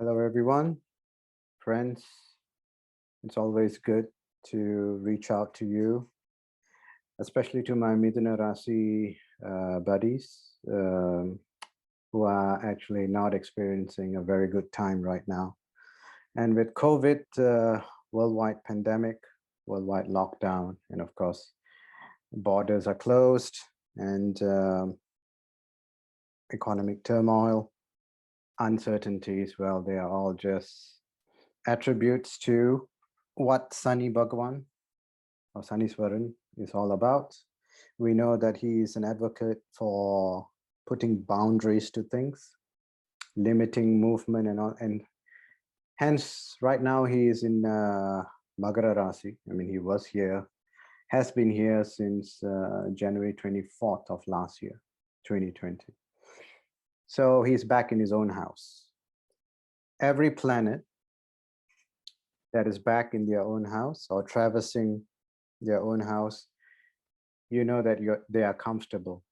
Hello, everyone, friends. It's always good to reach out to you, especially to my Mithuna Raasi buddies who are actually not experiencing a very good time right now. And with COVID, worldwide pandemic, worldwide lockdown, and of course, borders are closed and economic turmoil, uncertainties, well, they are all just attributes to what Sani Bhagavan or Sani Swaran is all about. We know that he is an advocate for putting boundaries to things, limiting movement and all, and hence right now he is in Mithuna Raasi. I mean, he was here, has been here since January 24th of last year, 2020. So he's back in his own house. Every planet that is back in their own house or traversing their own house, you know that they are comfortable.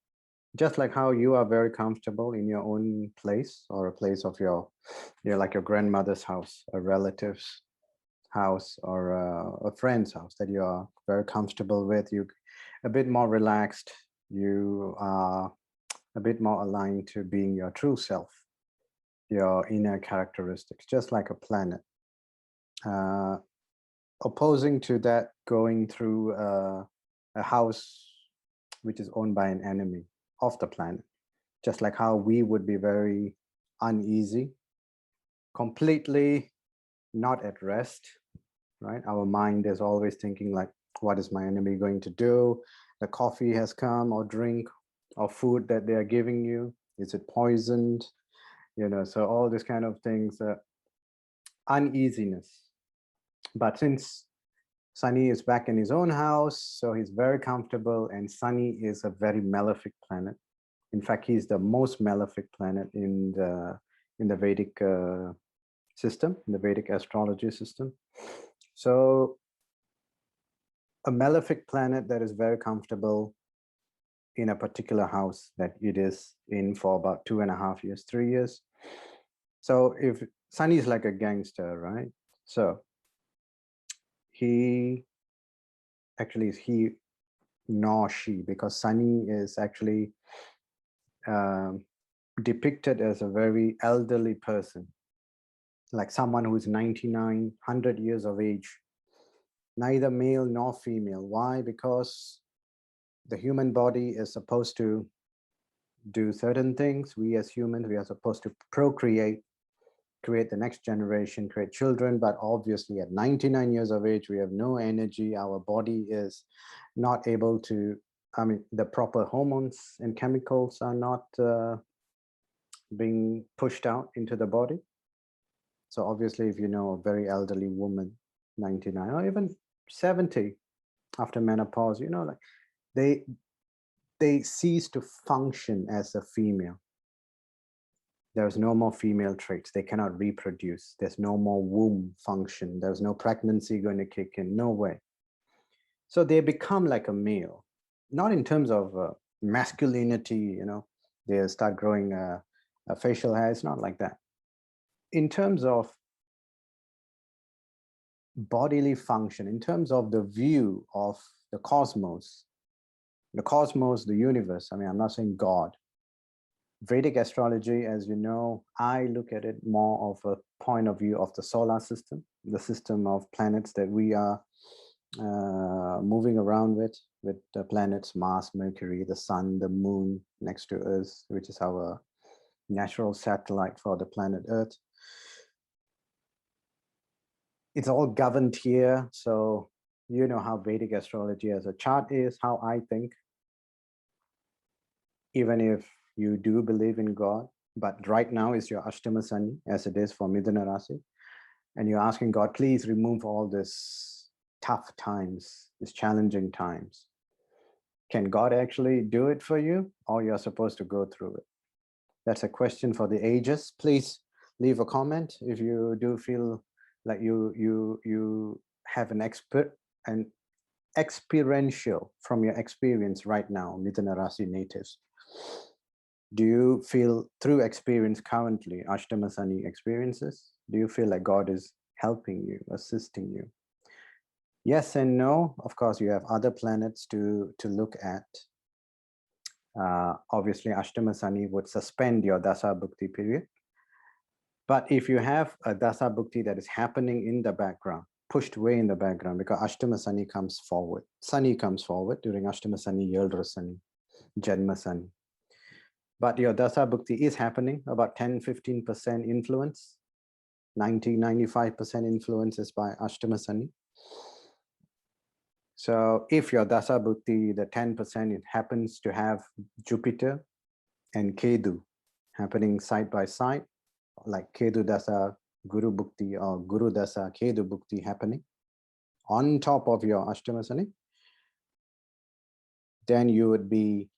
Just like how you are very comfortable in your own place or a place of like your grandmother's house, a relative's house, or a friend's house that you are very comfortable with. You a bit more relaxed. You are a bit more aligned to being your true self, your inner characteristics, just like a planet. Opposing to that, going through a house which is owned by an enemy of the planet, just like how we would be very uneasy, completely not at rest, right? Our mind is always thinking like, what is my enemy going to do? The coffee has come, or drink, or food that they are giving you, is it poisoned? So all these kind of things, uneasiness. But since Sani is back in his own house, so he's very comfortable, and Sani is a very malefic planet. In fact, he's the most malefic planet in the Vedic system, in the Vedic astrology system. So a malefic planet that is very comfortable in a particular house that it is in for about 2.5 years, 3 years. So if Sani is like a gangster, right? So he actually is he nor she, because Sani is actually depicted as a very elderly person, like someone who is 99, 100 years of age, neither male nor female. Why? Because the human body is supposed to do certain things. We as humans, we are supposed to procreate, create the next generation, create children, but obviously at 99 years of age, we have no energy. Our body is not able to, the proper hormones and chemicals are not being pushed out into the body. So obviously, if you know a very elderly woman, 99 or even 70 after menopause, like they cease to function as a female. There's no more female traits. They cannot reproduce. There's no more womb function. There's no pregnancy going to kick in. No way. So they become like a male, not in terms of masculinity, they start growing a facial hair. It's not like that. In terms of bodily function, in terms of the view of the cosmos, the universe. I'm not saying God. Vedic astrology, as you know, I look at it more of a point of view of the solar system, the system of planets that we are moving around with the planets Mars, Mercury, the Sun, the Moon next to Earth, which is our natural satellite for the planet Earth. It's all governed here. So you know how Vedic astrology as a chart is, how I think. Even if you do believe in God, but right now is your Ashtama Sani, as it is for Mithuna Raasi, and you're asking God, please remove all this tough times, these challenging times. Can God actually do it for you, or you're supposed to go through it? That's a question for the ages. Please leave a comment if you do feel like you have an experiential from your experience right now, Mithuna Raasi natives. Do you feel through experience currently, Ashtama Sani experiences, do you feel like God is helping you, assisting you? Yes and no. Of course, you have other planets to look at. Obviously, Ashtama Sani would suspend your Dasa Bhukti period. But if you have a Dasa Bhukti that is happening in the background, pushed way in the background, because Ashtama Sani comes forward. Sani comes forward during Ashtama Sani, Yaldra Sani, Janma Sani. But your Dasa Bhukti is happening, about 10-15% influence, 90-95% influence is by Ashtama Sani. So if your Dasa Bhukti, the 10%, it happens to have Jupiter and Ketu happening side by side, like Ketu Dasa Guru Bhukti or Guru Dasa Ketu Bhukti happening on top of your Ashtama Sani, then you would be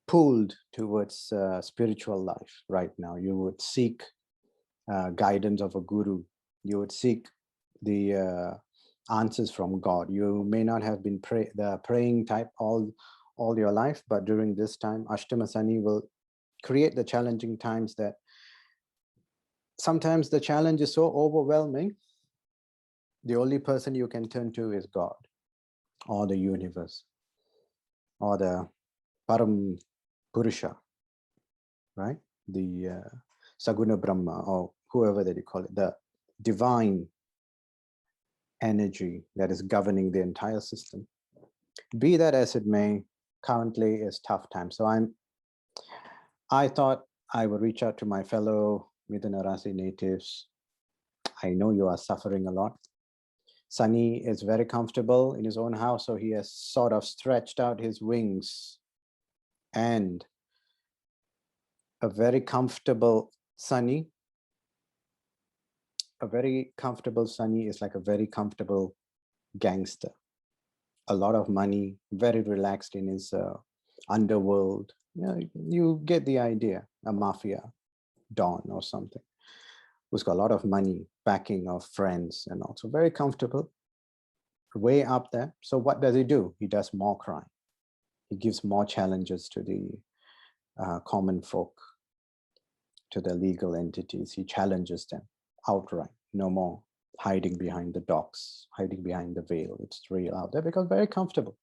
pulled towards spiritual life right now. You would seek guidance of a guru. You would seek the answers from God. You may not have been the praying type all your life, but during this time, Ashtama Sani will create the challenging times that sometimes the challenge is so overwhelming, the only person you can turn to is God or the universe or the Param Purusha, right? The Saguna Brahma, or whoever that you call it, the divine energy that is governing the entire system. Be that as it may, currently is tough time. So I thought I would reach out to my fellow Mithuna Raasi natives. I know you are suffering a lot. Sani is very comfortable in his own house, so he has sort of stretched out his wings, and a very comfortable Sani, is like a very comfortable gangster. A lot of money, very relaxed in his underworld. You get the idea, a mafia don or something, who's got a lot of money, backing of friends, and also very comfortable, way up there. So what does he do? He does more crime. He gives more challenges to the common folk, to the legal entities. He challenges them outright. No more hiding behind the docks, hiding behind the veil. It's real out there because very comfortable.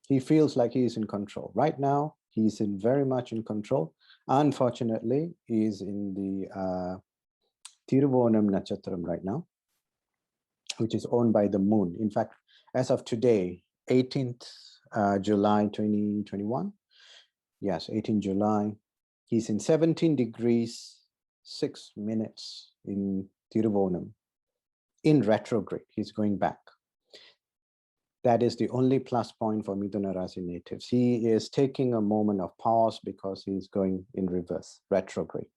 He feels like he's in control. Right now, he's very much in control. Unfortunately, he's in the Tiruvonam Natchatram right now, which is owned by the moon. In fact, as of today, 18th July 2021, yes, 18 July, he's in 17 degrees, 6 minutes in Tiruvonam, in retrograde. He's going back. That is the only plus point for Mithuna Raasi natives. He is taking a moment of pause because he's going in reverse, retrograde.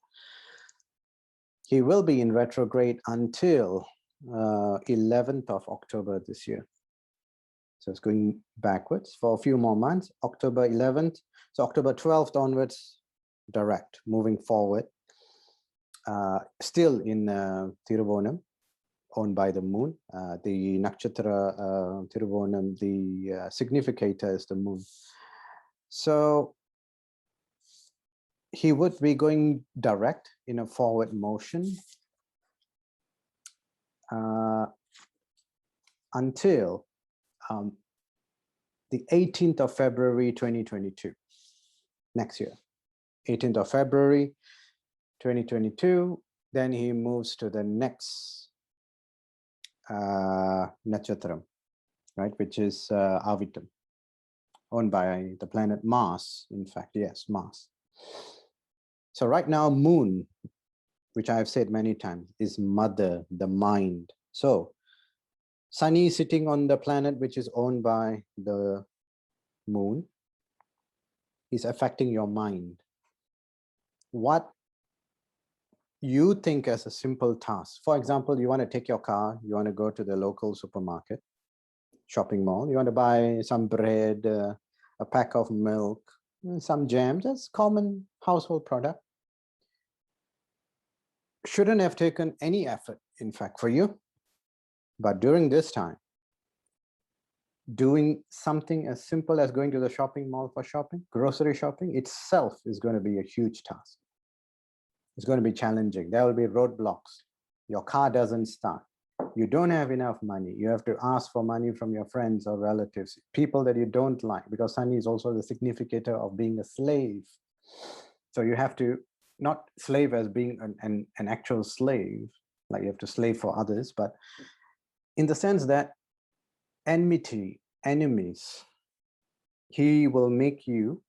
He will be in retrograde until 11th of October this year. So it's going backwards for a few more months. October 11th, so October 12th onwards, direct, moving forward. Still in Tiruvonam, owned by the moon. The Nakshatra Tiruvonam, the significator is the moon. So he would be going direct in a forward motion until the 18th of February 2022, next year. 18th of February 2022, then he moves to the next Natchatram, right, which is Avitam, owned by the planet Mars, in fact, yes, Mars. So right now, moon, which I have said many times, is mother, the mind. So Sani is sitting on the planet which is owned by the moon. Is affecting your mind. What you think as a simple task. For example, you want to take your car, you want to go to the local supermarket, shopping mall, you want to buy some bread, a pack of milk, some jam, that's common household product. Shouldn't have taken any effort, in fact, for you. But during this time, doing something as simple as going to the shopping mall for shopping, grocery shopping itself is going to be a huge task. It's going to be challenging. There will be roadblocks. Your car doesn't start. You don't have enough money. You have to ask for money from your friends or relatives, people that you don't like, because Sani is also the significator of being a slave. So you have to not slave as being an actual slave, like you have to slave for others, but in the sense that enmity, enemies, he will make you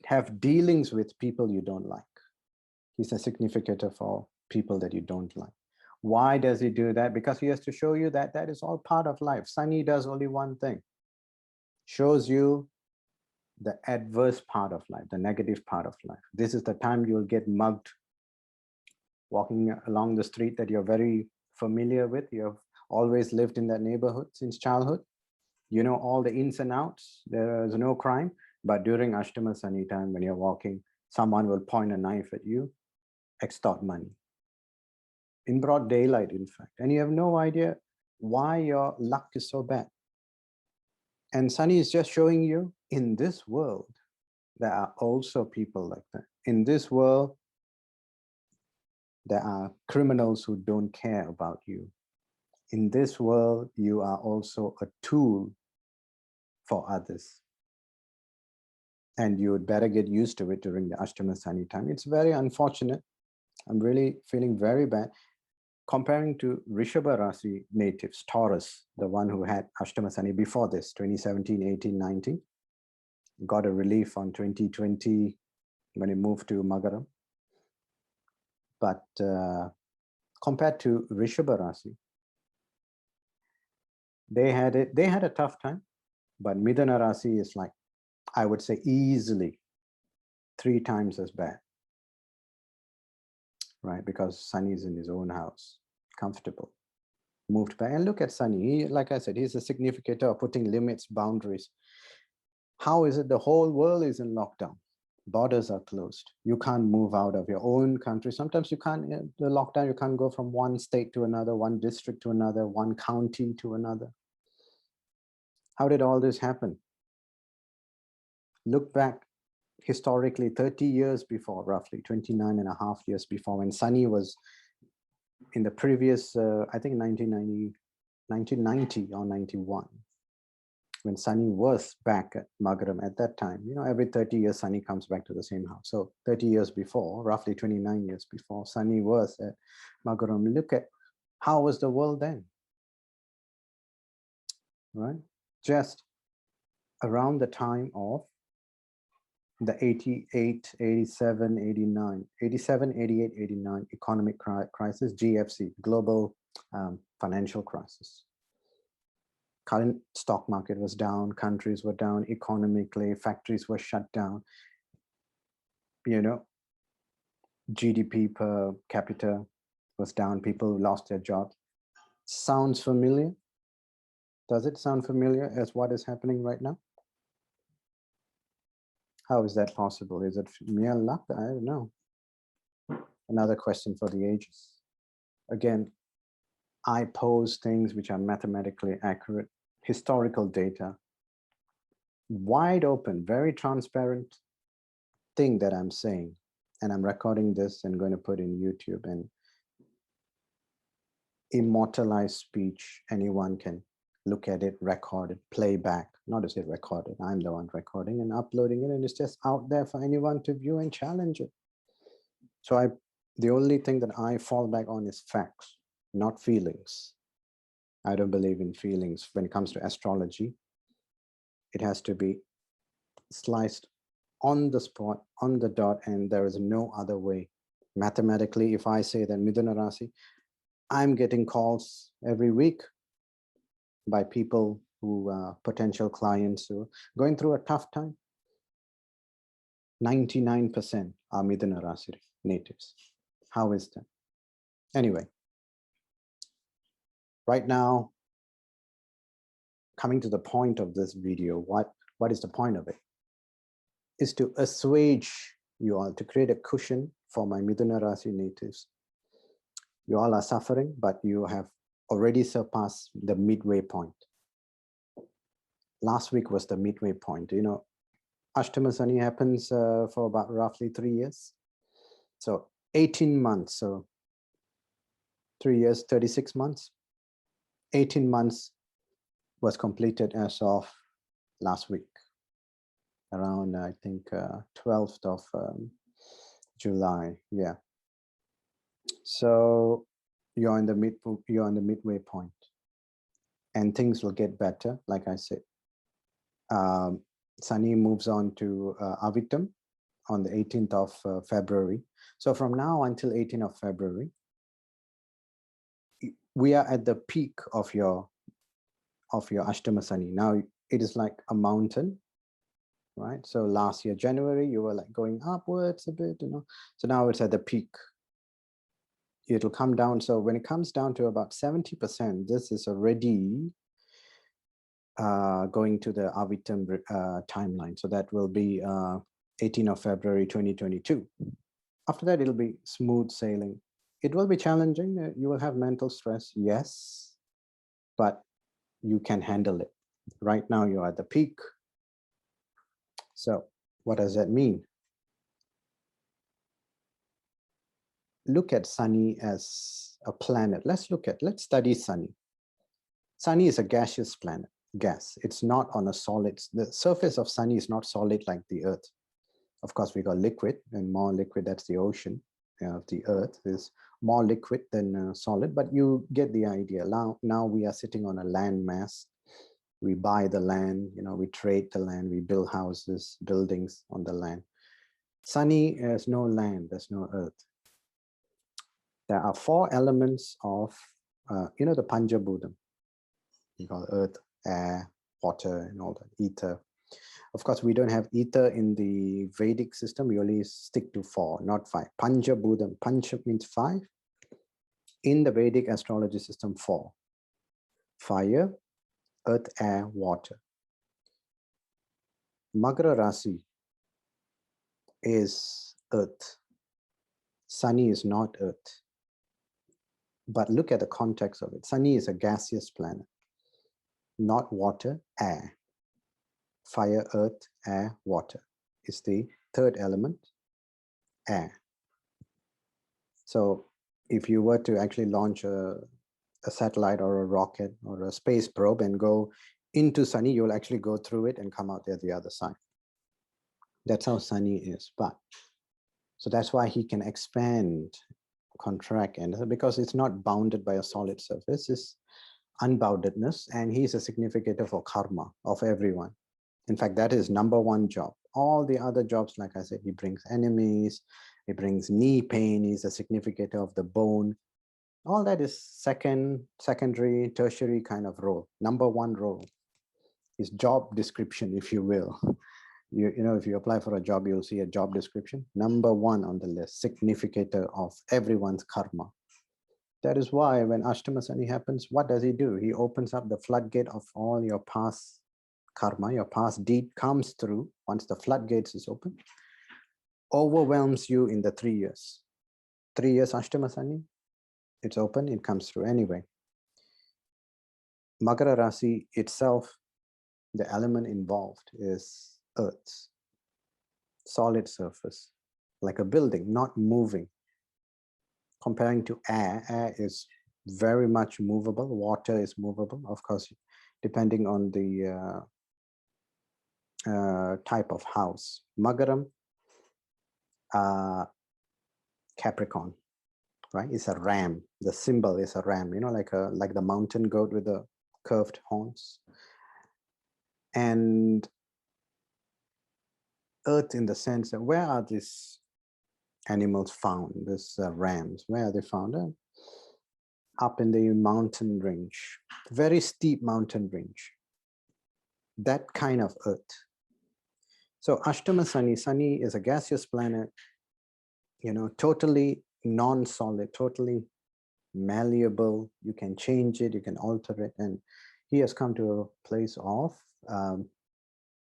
have dealings with people you don't like. He's a significator for people that you don't like. Why does he do that? Because he has to show you that that is all part of life. Sani does only one thing, shows you the adverse part of life, the negative part of life. This is the time you'll get mugged walking along the street that you're very familiar with. You've always lived in that neighborhood since childhood. You know all the ins and outs. There is no crime. But during Ashtama Sani time, when you're walking, someone will point a knife at you, extort money. In broad daylight, in fact. And you have no idea why your luck is so bad. And Sani is just showing you, in this world, there are also people like that. In this world, there are criminals who don't care about you. In this world, you are also a tool for others. And you would better get used to it during the Ashtama Sani time. It's very unfortunate. I'm really feeling very bad. Comparing to Rishabha Rasi natives, Taurus, the one who had Ashtama Sani before this, 2017, 18, 19, got a relief on 2020 when it moved to Magaram. But compared to Rishabha Rasi, they had a tough time, but Mithuna Raasi is like, I would say easily 3 times as bad, right? Because Sani is in his own house, comfortable, moved back. And look at Sani, he, like I said, he's a significator of putting limits, boundaries. How is it the whole world is in lockdown? Borders are closed. You can't move out of your own country. Sometimes you can't, the lockdown, you can't go from one state to another, one district to another, one county to another. How did all this happen? Look back historically 30 years before, roughly 29 and a half years before, when Sani was in the previous, I think 1990 or 91, when Sani was back at Magaram at that time. You know, every 30 years, Sani comes back to the same house. So 30 years before, roughly 29 years before, Sani was at Magaram. Look at how was the world then, right? Just around the time of the 88, 87, 89, 87, 88, 89 economic crisis, GFC, global financial crisis. Current stock market was down, countries were down economically, factories were shut down. You know, GDP per capita was down, people lost their jobs. Sounds familiar? Does it sound familiar as what is happening right now? How is that possible? Is it mere luck? I don't know. Another question for the ages. Again, I pose things which are mathematically accurate, historical data, wide open, very transparent thing that I'm saying. And I'm recording this and going to put in YouTube and immortalized speech. Anyone can look at it, record it, play back. Not to say record it, I'm the one recording and uploading it, and it's just out there for anyone to view and challenge it. So the only thing that I fall back on is facts, not feelings. I don't believe in feelings when it comes to astrology. It has to be sliced on the spot, on the dot, and there is no other way. Mathematically, if I say that Mithuna Raasi, I'm getting calls every week by people who are potential clients who are going through a tough time. 99% are Mithuna Raasi natives. How is that? Anyway, right now, coming to the point of this video, what is the point of it? Is to assuage you all, to create a cushion for my Mithuna Raasi natives. You all are suffering, but you have already surpassed the midway point. last week was the midway point. You know, Ashtama Sani happens for about roughly 3 years. So 18 months. So 3 years, 36 months. 18 months was completed as of last week, around, I think, 12th of July. Yeah. So you're in the midway point, and things will get better. Like I said, Sani moves on to Avitam on the 18th of February. So from now until 18th of February, we are at the peak of your Ashtama Sani. Now it is like a mountain, right? So last year, January, you were like going upwards a bit, you know. So now it's at the peak. It'll come down. So when it comes down to about 70%, this is already going to the Avitam timeline. So that will be 18th of February, 2022. After that, it'll be smooth sailing. It will be challenging. You will have mental stress, yes, but you can handle it. Right now, you're at the peak. So what does that mean? Look at Sani as a planet. Let's study Sani. Sani is a gaseous planet, gas. It's not on a solid. The surface of Sani is not solid like the Earth. Of course, we got liquid, and more liquid, that's the ocean. The Earth is more liquid than solid, but you get the idea. Now we are sitting on a land mass. We buy the land, you know, we trade the land, we build houses, buildings on the land. Sani has no land, there's no Earth. There are 4 elements of, you know, the Panjabhudam. We call Earth, air, water, and all that, ether. Of course, we don't have ether in the Vedic system. We only stick to 4, not 5. Panjabhudam. Pancha means 5. In the Vedic astrology system, 4. Fire, earth, air, water. Mithuna Raasi is earth. Sani is not earth. But look at the context of it. Sani is a gaseous planet, not water, air. Fire, earth, air, water is the 3rd element, air. So if you were to actually launch a satellite or a rocket or a space probe and go into Sani, you'll actually go through it and come out there the other side. That's how Sani is. But so that's why he can expand, contract, and because it's not bounded by a solid surface, it's unboundedness, and he's a significator for karma of everyone. In fact, that is number 1 job. All the other jobs, like I said, he brings enemies, he brings knee pain, he's a significator of the bone. All that is secondary, tertiary kind of role. Number 1 role is job description, if you will. You know, if you apply for a job, you'll see a job description. Number 1 on the list, significator of everyone's karma. That is why when Ashtama Sani happens, what does he do? He opens up the floodgate of all your past karma, your past deed comes through. Once the floodgates is open, overwhelms you in the 3 years. 3 years Ashtama Sani, it's open, it comes through anyway. Mithuna Raasi itself, the element involved is earth, solid surface, like a building, not moving. Comparing to air, air is very much movable, water is movable, of course, depending on the type of house. Magaram, Capricorn, right? It's a ram. The symbol is a ram, you know, like the mountain goat with the curved horns. And earth, in the sense that where are these animals found? These rams, where are they found? Up in the mountain range, very steep mountain range. That kind of earth. So Ashtama Sani, Sani is a gaseous planet, you know, totally non-solid, totally malleable. You can change it, you can alter it. And he has come to a place of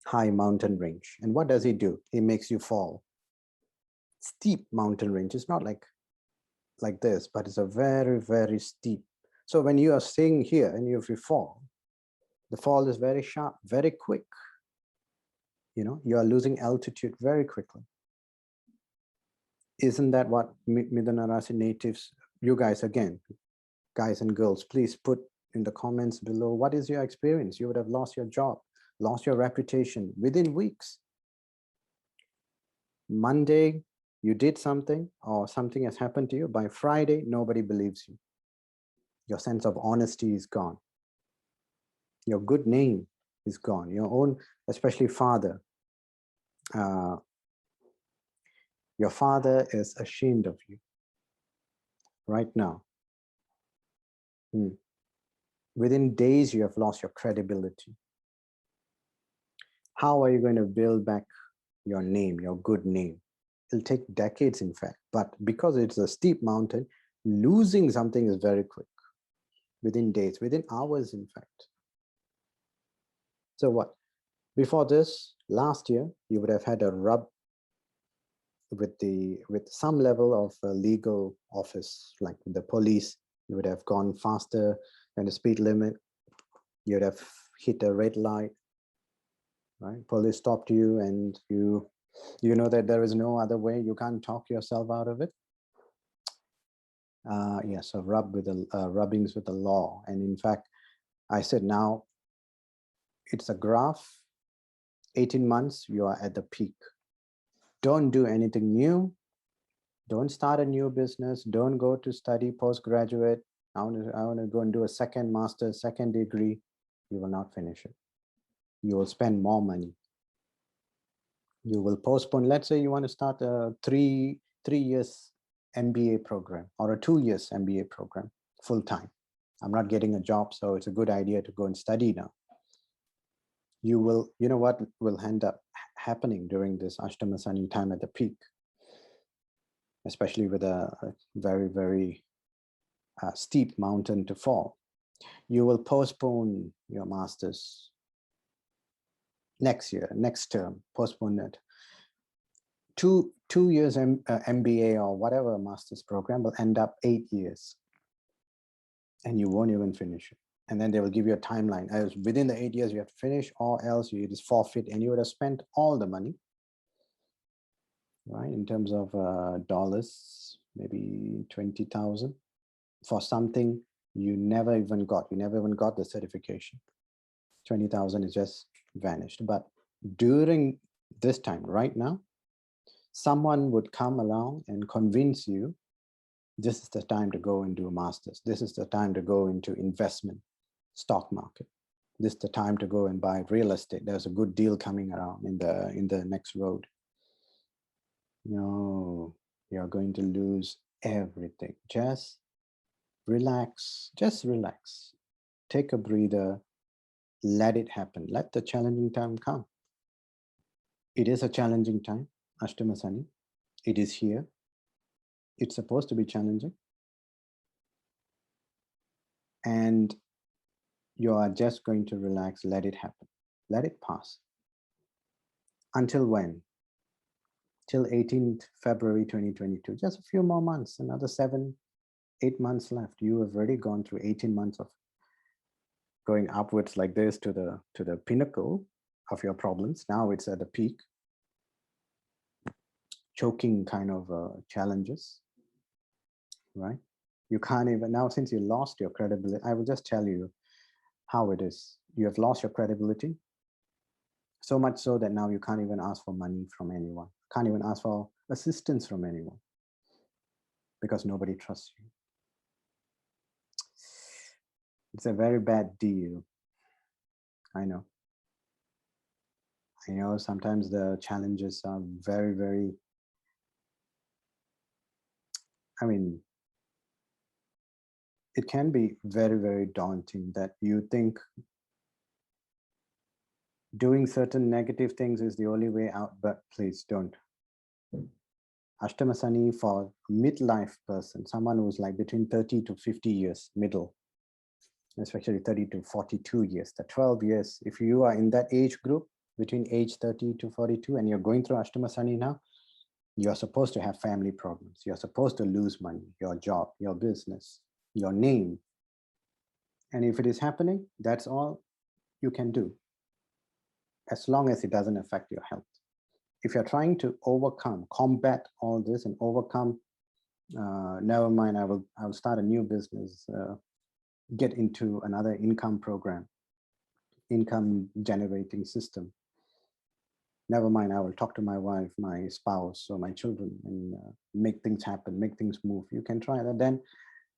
high mountain range. And what does he do? He makes you fall. Steep mountain range. It's not like this, but it's a very, very steep. So when you are staying here and if you fall, The fall is very sharp, very quick. You are losing altitude very quickly. Isn't that what Mithuna Raasi natives, you guys again, guys and girls, please put in the comments below, what is your experience? You would have lost your job, lost your reputation within weeks. Monday, you did something or something has happened to you. By Friday, nobody believes you. Your sense of honesty is gone. Your good name is gone. Your own, especially father. Your father is ashamed of you right now. Within days, you have lost your credibility. How are you going to build back your name, your good name? It'll take decades, in fact, but because it's a steep mountain, losing something is very quick, within days, within hours, in fact. So what? Before this, last year, you would have had a rub with some level of legal office, like the police. You would have gone faster than the speed limit. You would have hit a red light, right? Police stopped you, and you know that there is no other way. You can't talk yourself out of it. Yes, so rubbings with the law. And in fact, I said now it's a graph. 18 months, you are at the peak. Don't do anything new. Don't start a new business. Don't go to study postgraduate. I want to go and do a second master's, second degree. You will not finish it. You will spend more money. You will postpone. Let's say you want to start a three years MBA program or a 2 years MBA program full time. I'm not getting a job, so it's a good idea to go and study now. You know what will end up happening during this Ashtama Sani time at the peak, especially with a very, very steep mountain to fall. You will postpone your master's next year, next term, postpone it. Two years MBA or whatever master's program will end up 8 years, and you won't even finish it. And then they will give you a timeline. As within the 8 years, you have to finish, or else you just forfeit, and you would have spent all the money, right? In terms of dollars, maybe 20,000 for something you never even got. You never even got the certification. 20,000 is just vanished. But during this time, right now, someone would come along and convince you, this is the time to go and do a master's. This is the time to go into investment, stock market. This is the time to go and buy real estate. There's a good deal coming around in the next road. No, you're going to lose everything. Just relax. Just relax. Take a breather. Let it happen. Let the challenging time come. It is a challenging time, Ashtama Sani. It is here. It's supposed to be challenging. And you are just going to relax, let it happen. Let it pass. Until when? Till 18th February 2022. Just a few more months, another 7, 8 months left. You have already gone through 18 months of going upwards like this to the pinnacle of your problems. Now it's at the peak. Choking kind of challenges, right? You can't even, now since you lost your credibility, I will just tell you how it is. You have lost your credibility, so much so that now you can't even ask for money from anyone, can't even ask for assistance from anyone, because nobody trusts you. It's a very bad deal. I know. I know sometimes the challenges are very, very, I mean, it can be very, very daunting that you think doing certain negative things is the only way out, but please don't. Ashtama Sani for midlife person, someone who's like between 30 to 50 years, middle, especially 30 to 42 years, the 12 years, if you are in that age group, between age 30 to 42, and you're going through Ashtama Sani now, you're supposed to have family problems. You're supposed to lose money, your job, your business, your name. And if it is happening, that's all you can do, as long as it doesn't affect your health. If you're trying to combat all this and overcome, never mind, I'll start a new business, get into another income program, income generating system. Never mind, I will talk to my wife, my spouse, or my children, and make things happen, make things move. You can try that. Then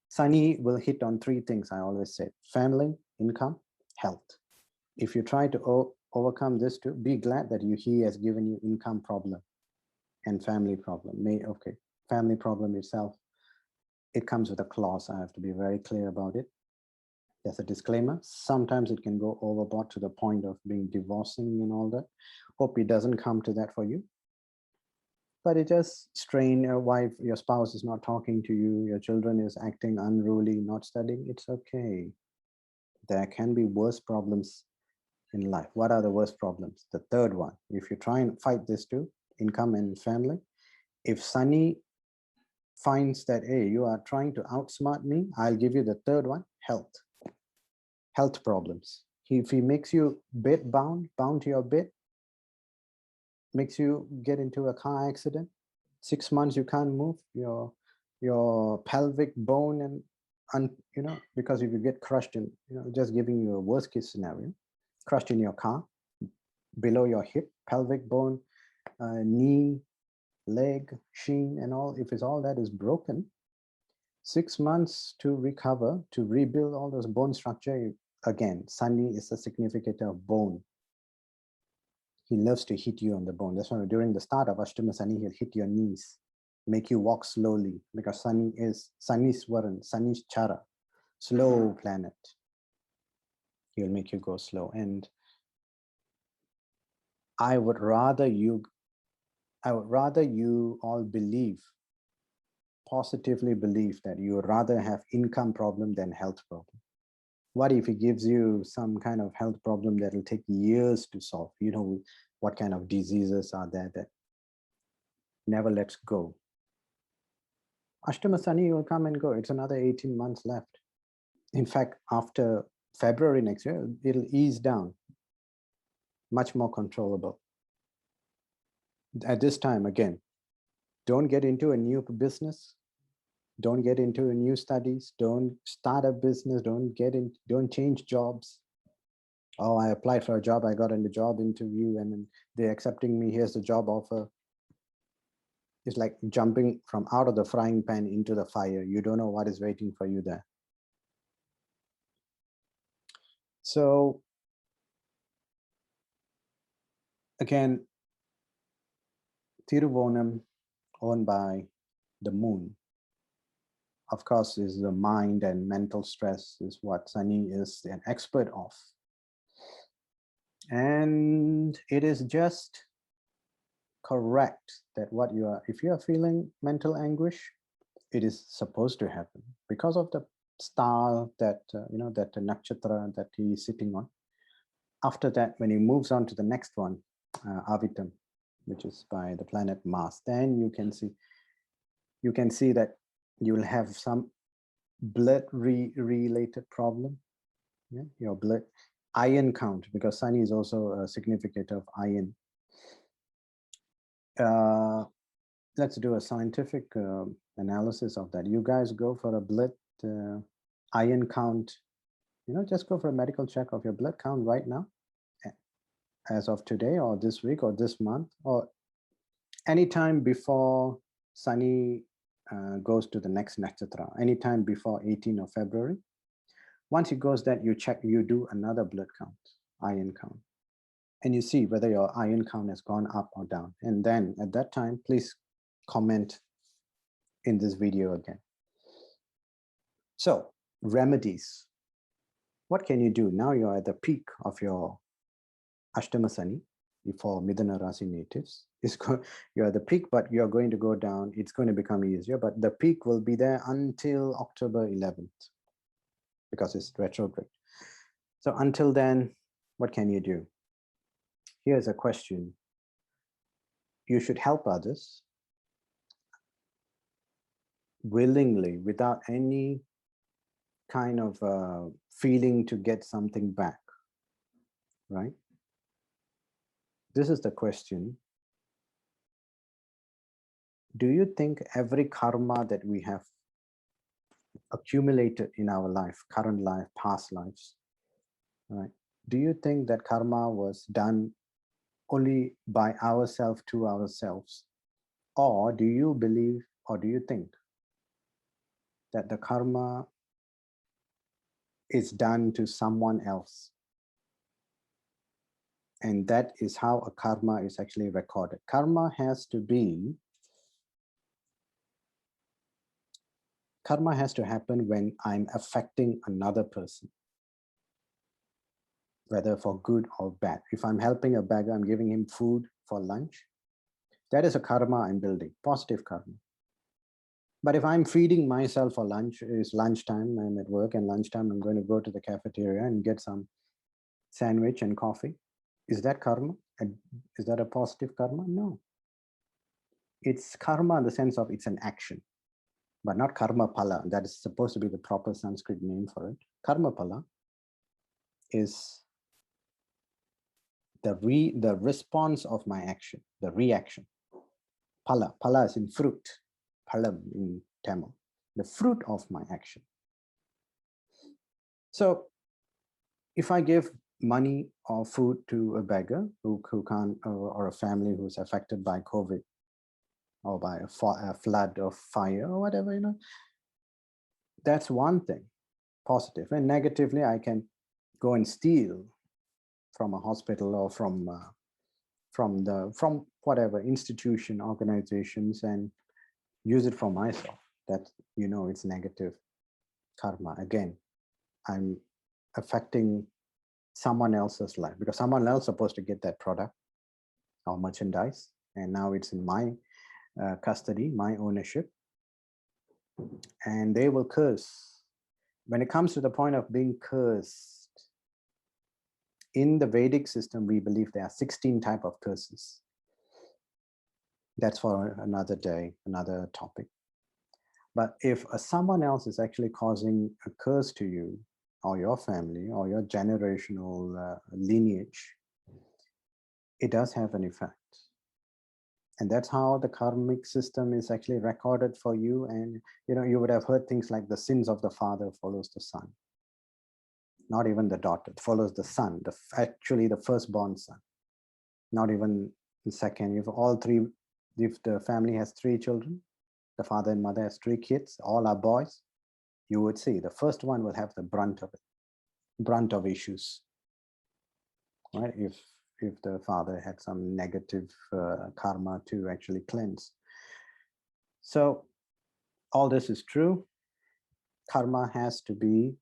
Sani will hit on three things I always say: family, income, health. If you try to overcome this too, be glad that he has given you income problem and family problem. Okay, family problem itself, it comes with a clause. I have to be very clear about it. There's a disclaimer. Sometimes it can go overboard to the point of being divorcing and all that. Hope it doesn't come to that for you. But it just strain your wife, your spouse is not talking to you, your children is acting unruly, not studying. It's okay. There can be worse problems in life. What are the worst problems? The third one, if you try and fight this too, income and family, if Sani finds that, hey, you are trying to outsmart me, I'll give you the third one, health problems. If he makes you bed bound to your bed, makes you get into a car accident, 6 months you can't move, your pelvic bone, and because if you get crushed in, just giving you a worst case scenario, crushed in your car, below your hip, pelvic bone, knee, leg, shin, and all, if it's all that is broken, 6 months to recover, to rebuild all those bone structure. Again, Sani is a significator of bone. He loves to hit you on the bone. That's why during the start of Ashtama Sani, he'll hit your knees, make you walk slowly, because Sani is Sani's Varan, Sani's Chara, slow planet. He'll make you go slow. And I would rather you all believe, positively believe, that you would rather have income problem than health problem. What if he gives you some kind of health problem that will take years to solve? You know what kind of diseases are there that never lets go. Ashtama Sani will come and go. It's another 18 months left. In fact, after February next year, it'll ease down, much more controllable. At this time, again, don't get into a new business. Don't get into a new studies. Don't start a business. Don't change jobs. Oh, I applied for a job. I got in the job interview and they're accepting me. Here's the job offer. It's like jumping from out of the frying pan into the fire. You don't know what is waiting for you there. So again, Tiruvonam, owned by the moon, of course, is the mind and mental stress, is what Sani is an expert of. And it is just correct that if you are feeling mental anguish, it is supposed to happen because of the star that, that nakshatra that he is sitting on. After that, when he moves on to the next one, Avitam, which is by the planet Mars, then you can see that you will have some blood related problem. Yeah, your blood iron count, because Sani is also a significant of iron. Let's do a scientific analysis of that. You guys go for a blood iron count, just go for a medical check of your blood count right now, as of today or this week or this month, or anytime before Sani goes to the next nakshatra, anytime before 18th of February. Once it goes that, you do another blood count, iron count, and you see whether your iron count has gone up or down. And then at that time, please comment in this video again. So remedies, what can you do? Now you're at the peak of your Ashtama Sani for Mithuna Raasi natives. You're at the peak, but you're going to go down. It's going to become easier, but the peak will be there until October 11th because it's retrograde. So until then, what can you do? Here's a question. You should help others willingly, without any kind of feeling to get something back. right? This is the question. Do you think every karma that we have accumulated in our life, current life, past lives, right? Do you think that karma was done only by ourselves to ourselves? Or do you believe, or do you think that the karma is done to someone else? And that is how a karma is actually recorded. Karma has to happen when I'm affecting another person, whether for good or bad. If I'm helping a beggar, I'm giving him food for lunch. That is a karma I'm building, positive karma. But if I'm feeding myself for lunch, it's lunchtime, I'm at work, and lunchtime I'm going to go to the cafeteria and get some sandwich and coffee. Is that karma? Is that a positive karma? No. It's karma in the sense of it's an action, but not karma pala. That is supposed to be the proper Sanskrit name for it. Karma pala is the response of my action, the reaction. Pala is in fruit, palam in Tamil, the fruit of my action. So if I give money or food to a beggar who can't, or a family who's affected by COVID or by a flood of fire or whatever, that's one thing, positive. And negatively, I can go and steal from a hospital or from whatever institution, organizations, and use it for myself. That, it's negative karma. Again, I'm affecting someone else's life because someone else is supposed to get that product or merchandise, and now it's in my custody, my ownership, and they will curse. When it comes to the point of being cursed, in the Vedic system, we believe there are 16 type of curses. That's for another day, another topic. But if someone else is actually causing a curse to you or your family or your generational lineage, it does have an effect. And that's how the karmic system is actually recorded for you. And you would have heard things like the sins of the father follows the son. Not even the daughter, it follows the son, actually the firstborn son. Not even the second. If the family has 3 children, the father and mother has 3 kids, all are boys, you would see the first one will have the brunt of issues, right? If the father had some negative karma to actually cleanse. So all this is true. Karma has to be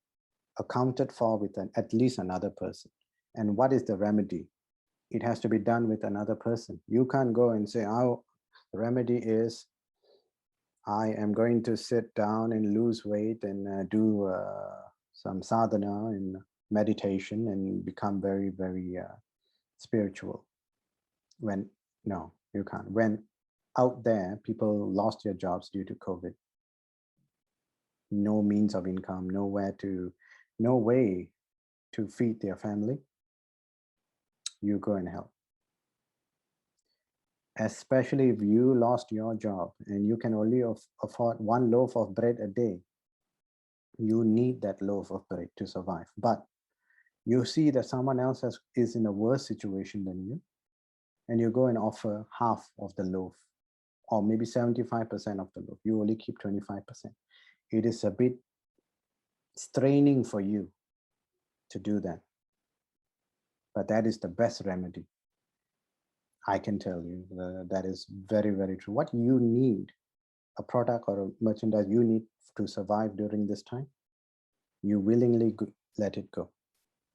accounted for with at least another person. And what is the remedy? It has to be done with another person. You can't go and say, oh, the remedy is I am going to sit down and lose weight and do some sadhana and meditation and become very, very spiritual. No, you can't. When out there, people lost their jobs due to COVID. No means of income, no way to feed their family. You go and help. Especially if you lost your job and you can only afford 1 loaf of bread a day, you need that loaf of bread to survive. But you see that someone else is in a worse situation than you, and you go and offer half of the loaf, or maybe 75% of the loaf. You only keep 25%. It is a bit straining for you to do that. But that is the best remedy. I can tell you that is very, very true. What you need, a product or a merchandise you need to survive during this time, you willingly let it go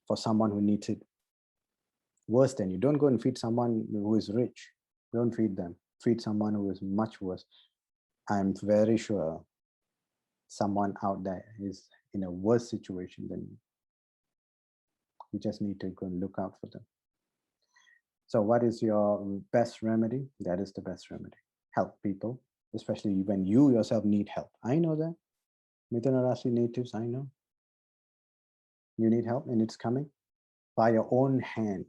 for someone who needs it worse than you. Don't go and feed someone who is rich. Don't feed them. Feed someone who is much worse. I'm very sure someone out there is in a worse situation than you. You just need to go and look out for them. So what is your best remedy? That is the best remedy. Help people, especially when you yourself need help. I know that. Mithuna Raasi natives, I know. You need help and it's coming. by your own hand,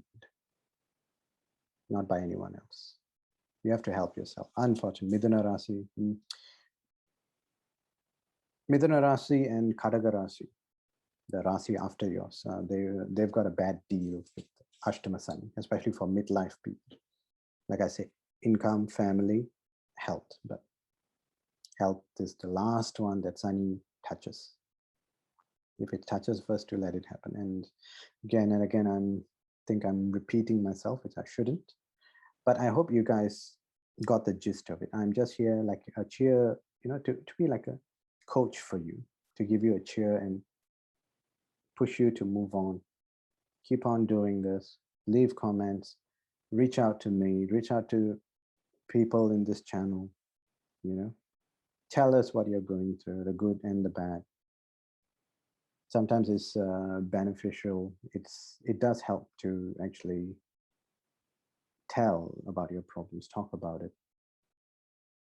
not by anyone else. You have to help yourself. Unfortunately, Mithuna Raasi, Mithuna Raasi and Khadaga Raasi, the Rasi after yours, they've got a bad deal with Ashtama Sani, especially for midlife people. Like I say, income, family, health. But health is the last one that Sani touches. If it touches first, to let it happen. And again, I'm repeating myself, which I shouldn't. But I hope you guys got the gist of it. I'm just here like a cheer, to be like a coach for you, to give you a cheer and push you to move on. Keep on doing this. Leave comments. Reach out to me. Reach out to people in this channel. Tell us what you're going through, the good and the bad. Sometimes it's beneficial. It does help to actually tell about your problems, talk about it.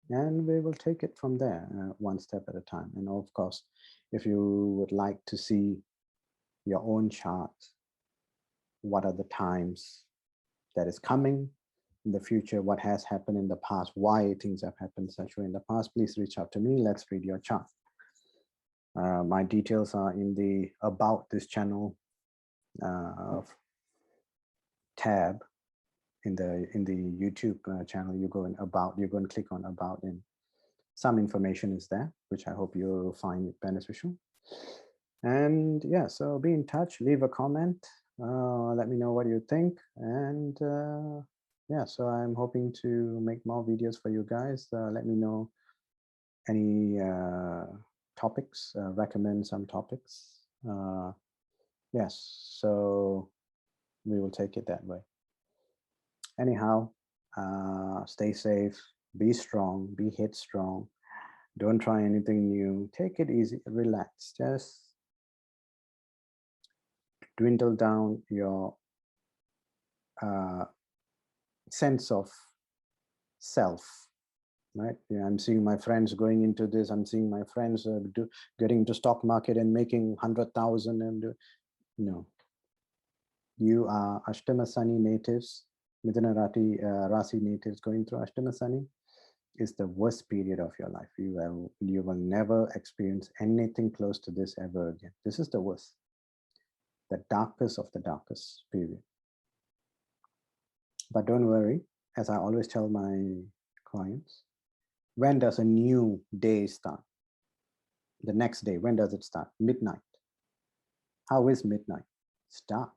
And we will take it from there, one step at a time. And of course, if you would like to see your own chart, what are the times that is coming in the future, what has happened in the past, why things have happened such way in the past, please reach out to me. Let's read your chart. My details are in the About This Channel tab in the YouTube channel. You go and click on About, and some information is there, which I hope you'll find beneficial. And yeah, so be in touch, leave a comment, let me know what you think. And yeah, so I'm hoping to make more videos for you guys. Let me know any topics, recommend some topics. Yes, so we will take it that way. Anyhow, stay safe, be strong, be headstrong. Don't try anything new. Take it easy, relax. Just dwindle down your sense of self, right? Yeah, I'm seeing my friends going into this. I'm seeing my friends getting into stock market and making 100,000. And no, you are Ashtama Sani natives, Mithuna Raasi natives going through Ashtama Sani is the worst period of your life. You will never experience anything close to this ever again. This is the worst, the darkest of the darkest period. But don't worry, as I always tell my clients, when does a new day start? The next day, when does it start? Midnight. How is midnight? It's dark.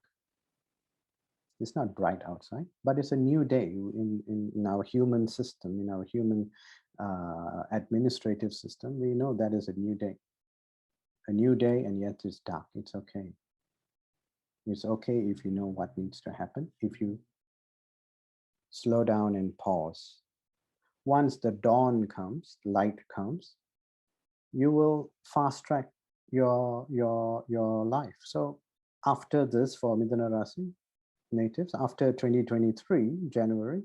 It's not bright outside, but it's a new day in our human system, in our human administrative system. We know that is a new day. A new day, and yet it's dark. It's okay. It's okay if you know what needs to happen, if you slow down and pause. Once the dawn comes, light comes, you will fast track your life. So after this, for Mithuna Raasi natives, after 2023 January,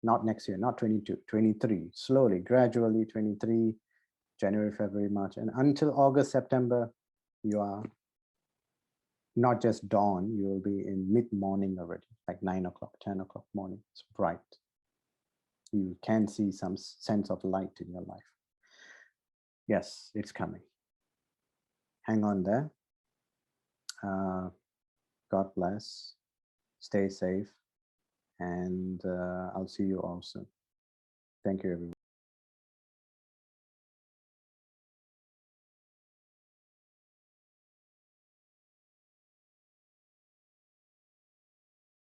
not next year, not 22, 23, slowly, gradually, 23 January, February, March, and until August, September, you are not just dawn, you will be in mid-morning already, like 9 o'clock, 10 o'clock morning. It's bright. You can see some sense of light in your life. Yes, it's coming. Hang on there. God bless. Stay safe. And I'll see you all soon. Thank you, everyone.